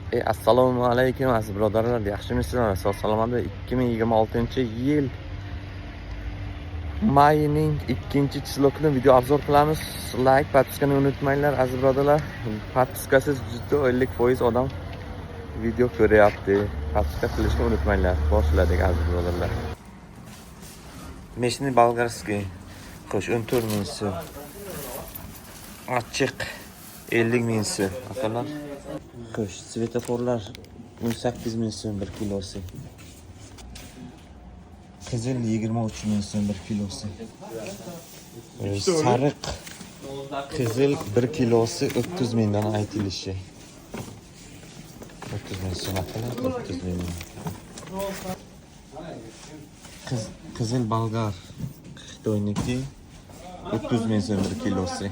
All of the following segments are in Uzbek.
Assalomu alaykum aziz birodarlar, yaxshimisizlar? Sog' salomatmi? 2026-yil mayning 2-chislo kuni video obzor qilamiz. Like, podpiskani unutmanglar aziz birodarlar. Podpiskasiz juda 50% odam video ko'ryapti. Podpiska qilishni unutmanglar. Boshladik aziz birodarlar. Meshni bolgarskiy qo'sh 14 ming so'm. Ochiq 50 ming so'm. Akalar qo'sh svetoforlar 18 ming so'm 1 kilosi. Qizil 23 ming so'm 1 kilosi. Sariq qizil 1 kilosi 30 mingdan aytilishi. 30 ming so'm akalar, 30 ming. Qizil bolgar Xitoyniki 30 ming so'm 1 kilosi.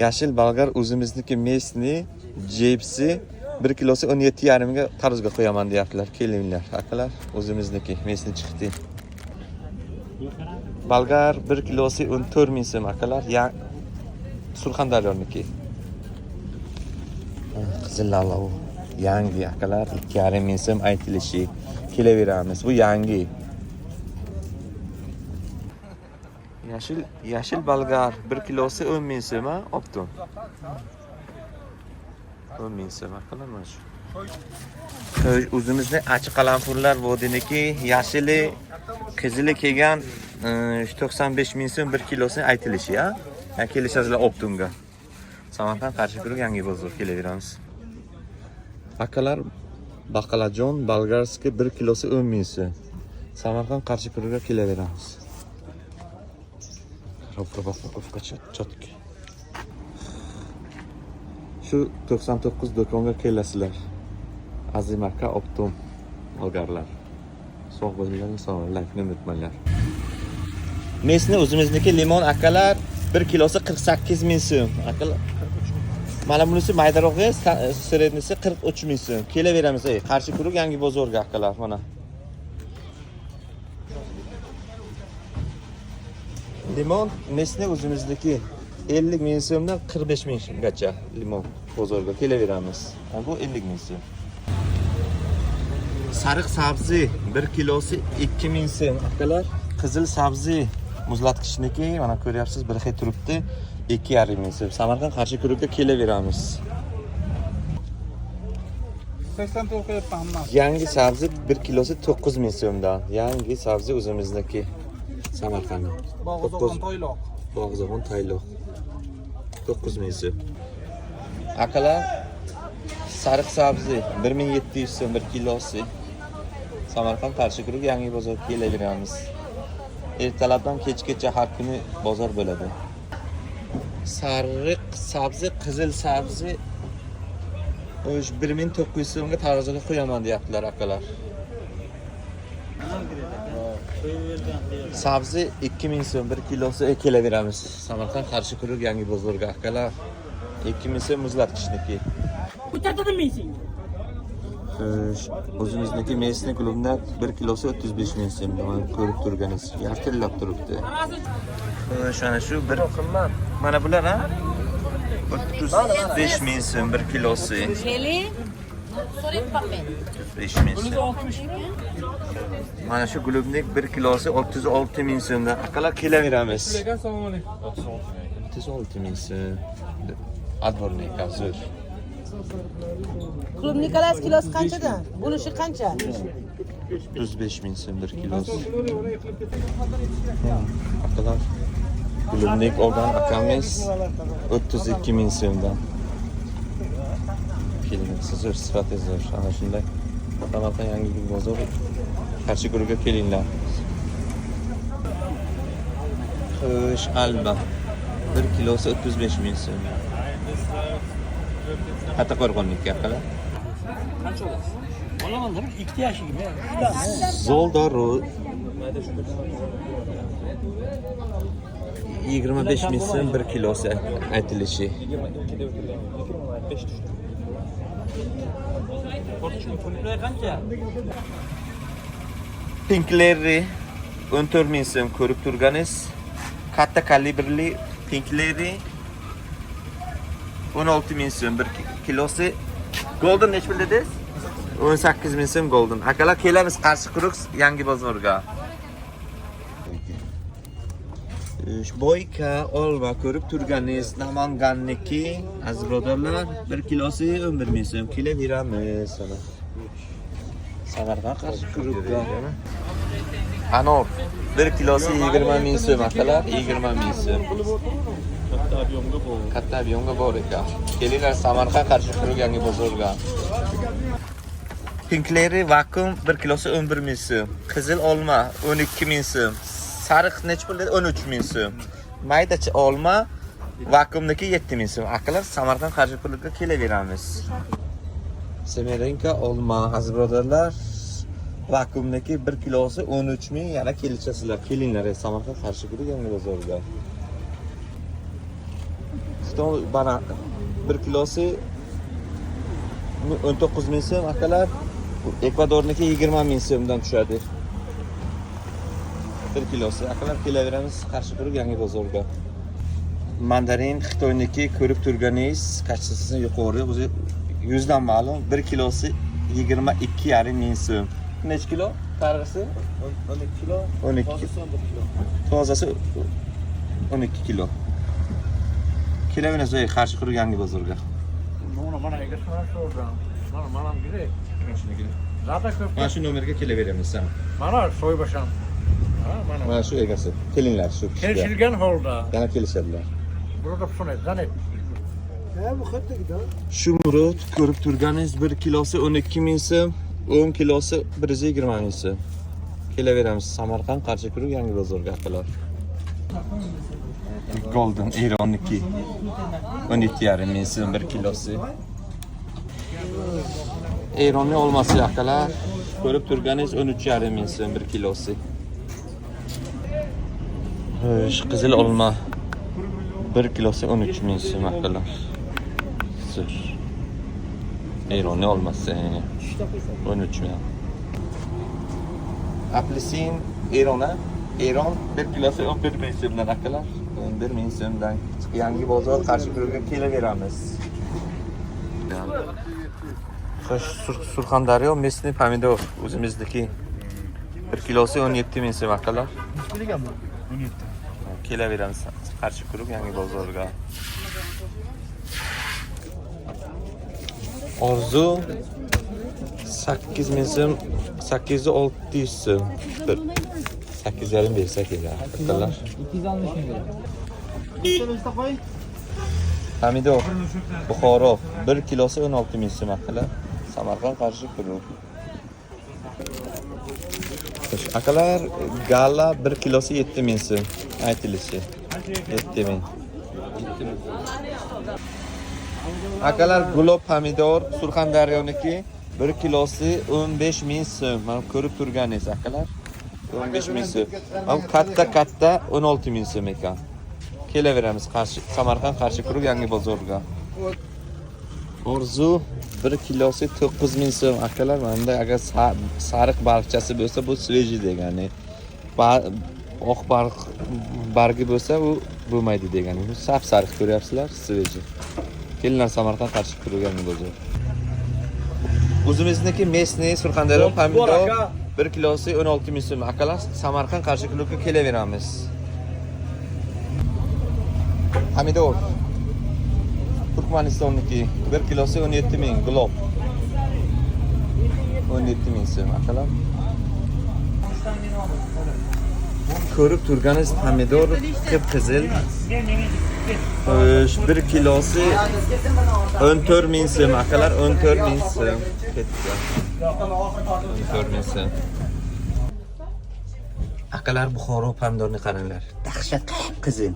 Yashil bolgar o'zimizniki mesni, jepsi 1 kilosi 17,5 ga qarzga qo'yaman deyaptilar. Kelinglar akalar, o'zimizniki mesni chiqdi. Bolgar 1 kilosi 14 ming so'm akalar. Surxondaryoniki. Qizil lalov yangi akalar 2,5 ming so'm aytilishi. Kelaveramiz. Bu yangi. Yashil bolgar 1 kilosi 10 ming so'm ha, optim. 10 ming so'm akalar mana shu. O'zimizning ochiq qalamfurlar vodiniki yashili, qizili kelgan 95 ming so'm 1 kilosi aytilishi ha. Kelishasizlar optimga. Samarqand qarshi turib yangi bozor kelaveramiz. Akalar baqalajon bolgarskiy 1 kilosi 10 ming so'm. Samarqand qarshi turibga kelaveramiz. Çatk. Şu 99 do'konga kelasizlar. Azim aka optim bolgarlar. Sog' bo'linglar, sog'likni unutmanglar. Mesni o'zimizniki limon akalar 1 kilosi 48 ming so'm. Akalar. Mana bunisi maydarog'i, srednisi 43 ming so'm. Kelaveramiz qarshi turib yangi bozorga akalar mana. Limon mesni o'zimizniki 50 ming so'mdan 45 minggacha limon bozorga kelaveramiz. Bu 50 ming so'm. Sariq sabzi 1 kilosi 2 ming so'm akalar. Qizil sabzi muzlatgichniki mana ko'ryapsiz, bir xil turibdi 2,5 ming so'm. Samarqand qarshi kurukka kelaveramiz. 80 qo'yapman. Yangi sabzi 1 kilosi 9 ming so'mdan. Yangi sabzi o'zimizniki. Samarqand. Bog'zo'g'on toyloq. Bog'zo'g'on toyloq. 9 ming so'm. Akalar sariq sabzi 1700 so'm 1 kilosi. Samarqand qarshi kuruk yangi bozor kelaveramiz. Ertalabdan kechgacha har kuni bozor bo'ladi. Sariq sabzi, qizil sabzi 1900 so'mga taroziga qo'yaman deyaptilar akalar. Sabzi 2000 so'm 1 kilosi kelaveramiz. Samarqand qarshi kuruk yangi bozorga akalar. 2000 so'm muzlatgichniki. O'zimizniki mesni klubda 1 kilosi 35 ming so'm. Ko'rib turganingiz, yartillab turibdi. Shana shu bir qimmat. Mana bular ha? 35 ming so'm 1 kilosi. 35 ming so'm. Mana shu klubning 1 kilosi 36 ming so'mdan akalar kelaveramiz. Assalomu alaykum. 36 ming so'm. Advornik hazır. Klub Nikolas kilosi qanchadan? Bo'lishi qancha? 35 ming so'm 1 kilosi. Akalar klubning olgan akamiz 32 ming so'mdan. Keling, sizlar sifatizlar ana shunday. Samarqand yangi bozor qarshi kurukka kelinglar. Xo'sh, alba 1 kilosi 35 ming so'm. Hatta qo'rg'onniki akalar. Qancha olasiz? Olaman, 2 yashigimi? Zoldoro 25 ming so'm 1 kilosi aytilishi. 25 qancha? Pinkleri 14 ming so'm ko'rib turganingiz. Katta kalibrli pinkleri 16 ming so'm 1 kilosi. Golden nech pul dedingiz? 18 ming so'm golden. Akalar kelamiz Qarshi quruq yangi bozorga. Boyka olma ko'rib turganingiz Namanganniki aziz birodarlar 1 kilosi 11 ming so'm kelaveramiz. Samarqand Qarshi quruqga. Anor 1 kilosi 20 ming so'm akalar 20 ming so'm. Katta ob'yomga bor ekan. Kelinglar Samarqand Qarshi quruq yangi bozorga. Pinkleri vakuum 1 kilosi 11 ming so'm. Qizil olma 12 ming so'm. Sariq nech pul dedi? 13 ming so'm. Maydachi olma vakuumniki 7 ming so'm. Akalar Samarqand Qarshi quruqga kelaveramiz. Semerenka olma aziz birodarlar. Vakuumniki 1 kilosi 13 ming, yana kelishasizlar. Kelinglar Samarqand Qarshi quruq yangi bozorga. Xitoy bana 1 kilosi 19 ming so'm akalar. Ekvadorniki 20 ming so'mdan tushadi. 1 kilosi akalar kelaveramiz Qarshi quruq yangi bozorga. Mandarin Xitoyniki ko'rib turganingiz kachchasini yuqori o'zi 100 dan ma'lum 1 kilosi 22,5 ming so'm. Nech kilo? Qarg'isi 12 kilo. 12 kilo. Tozasi 12 kilo. Kelaveramiz Qarshi quruq yangi bozorga. Mana egasini so'radim. Mana kerak. Zada ko'p. Mana shu nomerga kelaveramiz sen. Mana so'ybasham. Ha, Mana shu egasi. Kelinglar shu. Kelishilgan holda. Yana kelishadilar. Burada so'nay, zanet. Shumrut ko'rib turganingiz 1 kilosi 12 ming so'm, 10 kilosi 120 ming so'm. Kelaveramiz Samarqand Qarshi quruq yangi bozorga akalar. Golden Ironniki 12,5 ming so'm 1 kilosi. Ironni olmasi akalar ko'rib turganingiz 13,5 ming so'm 1 kilosi. Qizil olma 1 kilosi 13 ming so'm akalar. Sır. Ironni olmasi 13 ming. Apelsin Iron 1 kilosi 11 ming so'mdan akalar. 11 ming so'mdan yangi bozor Qarshi quruqga kelaveramiz. Surxondaryo mesni pomidor o'zimizniki 1 kilosi 17 ming so'm akalar. Kelaveramiz Qarshi quruq yangi bozorga. Orzu 8 ming so'm 800-600 so'm. 8,5 bersak edi akalar. 260 ming lira. Pomidor Buxoro 1 kilosi 16 ming so'm akalar. Samarqand Qarshi quruq. Akalar gala 1 kilosi 7 ming so'm aytilishi. 7 ming. Akalar gulob pomidor Surxondaryoniki 1 kilosi 15 ming so'm. Mana ko'rib turganingiz akalar. 15 ming so'm. Am katta 16 ming so'm ekan. Kelaveramiz Samarqand Qarshi quruq yangi bozorga. Orzu 1 kilosi 9 ming so'm akalar. Menda agar sariq baliqchasi bo'lsa bu sveji degani. Oq baliq bargi bo'lsa u bo'lmaydi degani. Bu sap sariq ko'ryapsizlar, sveji. Kelinglar Samarqand Qarshi quruq yangi bozor. O'zimizniki mesni Surxondaryo pomidor 1 kilosi 16 ming so'm akalar. Samarqand Qarshi quruqga kelaveramiz. Pomidor Turkmanistonniki 1 kilosi 17 ming glob. 17 ming so'm akalar. Ko'rib turganingiz pomidor qip-qizil. 1 kilosi 14 ming so'm akalar, 14 ming so'm. Ketdi. 14 ming so'm. Akalar Buxoro pomidorni qaranglar. Dahshat qip-qizil.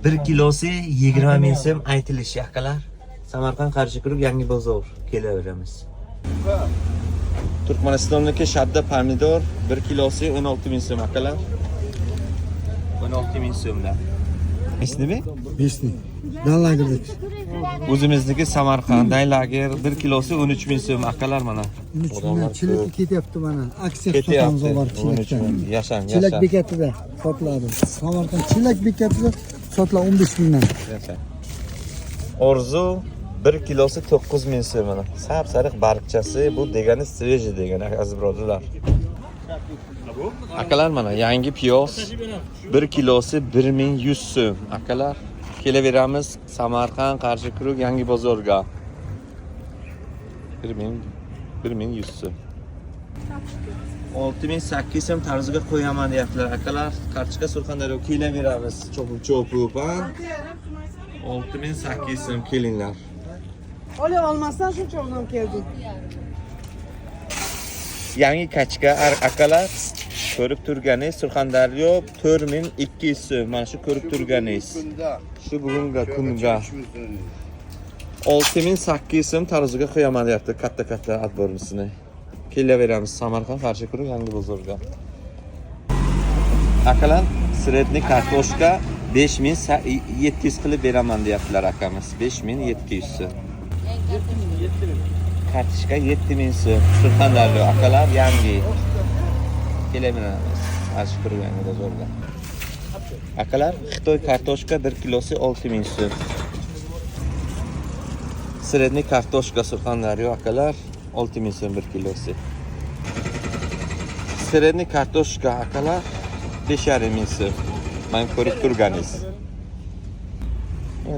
1 kilosi 20 ming so'm aytilishi akalar. Samarqand Qarshi quruq yangi bozor kelaveramiz. Turkmanistonniki shadda pomidor 1 kilosi 16 ming so'm akalar. 16 ming so'mdan. Esnimi? Besni. Danlagerdik. O'zimizniki Samarqand Daylager 1 kilosi 13 ming so'm akalar mana. Chilak ketyapti mana. Aksiya Ketyapti. sotamiz bor 13 chilakdan. ming. Yashang. Chilak bekatida sotiladi. Samarqand chilak bekatida sotiladi 15 mingdan. Yashang. Orzu 1 kilosi 9000 so'm mana. Sap-sariq bariqchasi, bu degani sveji degani aziz birodarlar. Akalar mana yangi piyoz 1 kilosi 1100 so'm. Akalar kelaveramiz Samarqand Qarshi-Quruq yangi bozorga. 1100 so'm. 6800 so'm tarziga qo'yaman deyaptilar akalar. Qarchika Surxondaryo kelaveramiz. Cho'p-cho'p ha. 6800 so'm kelinglar. Öyle olmazsan şu çoğundan geldi. Yangi kachka akalar ko'rib turganingiz Surxondaryo 4200 so'm. Mana shu ko'rib turganingiz. Shu bugunga kunga 6800 so'm tarziga qo'yaman deyapti katta adbornisini. Kelaveramiz Samarqand Qarshi-Quruq yangi bozorga. Akalar sredniy kartoshka 5700 qilib beraman deyaptilar akamiz. 5700 so'm. Kartoshka 7000 so'm. Surxondaryo akalar yangi. Kelaveramiz Qarshi-Quruq yangi bozorga. Akalar Xitoy kartoshka 1 kilosi 6000 so'm. Sredniy kartoshka Surxondaryo akalar 6000 so'm 1 kilosi. Sredniy kartoshka akalar 5500 so'm. Men ko'rib turganingiz.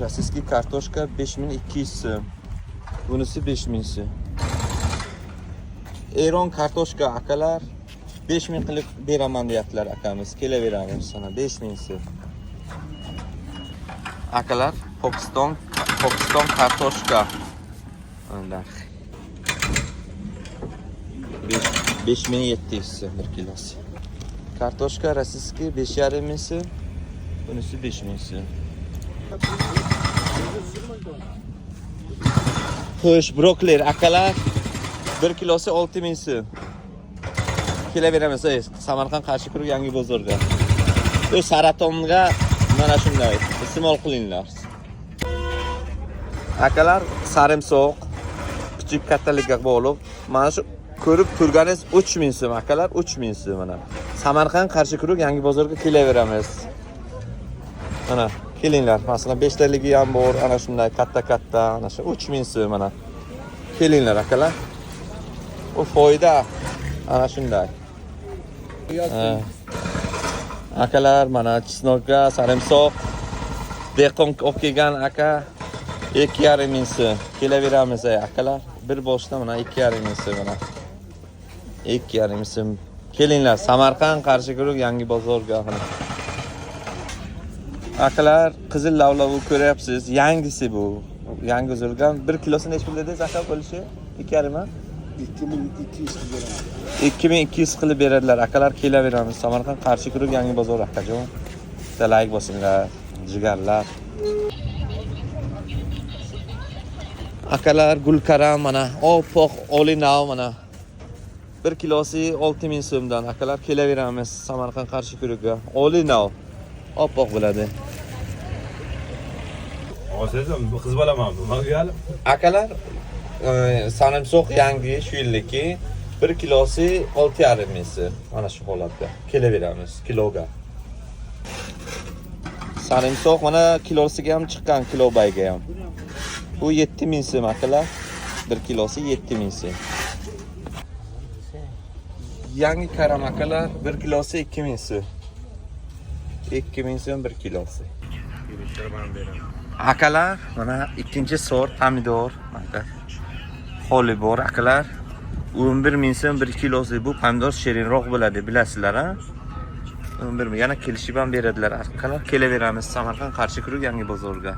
Rossiyskiy kartoshka 5200 so'm. Bunisi 5000 so'm. Eron kartoshka akalar 5000 qilib beraman deyaptilar akamiz. Kelaveramiz sana 5000 so'm. Akalar Pokiston kartoshka. Onlar 5700 so'm 1 kilosi. Kartoshka rossiyskiy 5500 so'm. Bunisi 5000 so'm. Xo'sh, brokoli akalar 1 kilosi 6000 so'm. Kelaveramiz Samarqand Qarshi-Quruq yangi bozorga. Bu saratonga mana shunday iste'mol qilinglar. Akalar sarimsoq kichik kattalikka bog'liq. Mana shu ko'rib turganingiz 3000 so'm akalar, 3000 so'm mana. Samarqand Qarshi-Quruq yangi bozorga kelaveramiz. Mana kelinglar. Masalan 5 taligi ham bor, ana shunday katta, ana shu 3000 so'm mana. Kelinglar akalar. Bu foyda ana shunday. Akalar mana chisnokga sarimsoq dehqon olib kelgan aka 2500 so'm. Kelaveramiz akalar. Bir boshda mana 2500 so'm mana. 2500 so'm. Kelinglar Samarqand Qarshi-Quruq yangi bozorga. Akalar qizil lavlavu ko'ryapsiz. Yangisi bu. Yangi uzilgan 1 kilosini nech pul dedingiz aka bo'lishi? 2,5 mi? 2200 qilib beradilar. Akalar kelaveramiz Samarqand Qarshi-Quruq yangi bozor akajon. Like bosinglar, jigarlar. Akalar gulkaram mana oppoq olinav mana 1 kilosi 6000 so'mdan akalar kelaveramiz Samarqand Qarshi-Quruqqa. Olinav oppoq bo'ladi. O'zim qiz bolaman bu. Magalim. Akalar sarimsoq yangi shu yilliki 1 kilosi 6,5 so'm. Mana shu holatda kelaveramiz kiloga. Sarimsoq mana kilosiga ham chiqqan kilobayga ham. Bu 7000 so'm akalar. 1 kilosi 7000 so'm. Yangi karam akalar 1 kilosi 2000 so'm. 2000 so'm 1 kilosi. Akalar mana ikkinchi sort pomidor. Xoli bor akalar. 11000 so'm 1 kilosi. Bu pomidor shirinroq bo'ladi, bilasizlar ha? 11000. Yana kelishib ham beradilar akalar. Kelaveramiz Samarqand Qarshi-Quruq yangi bozorga.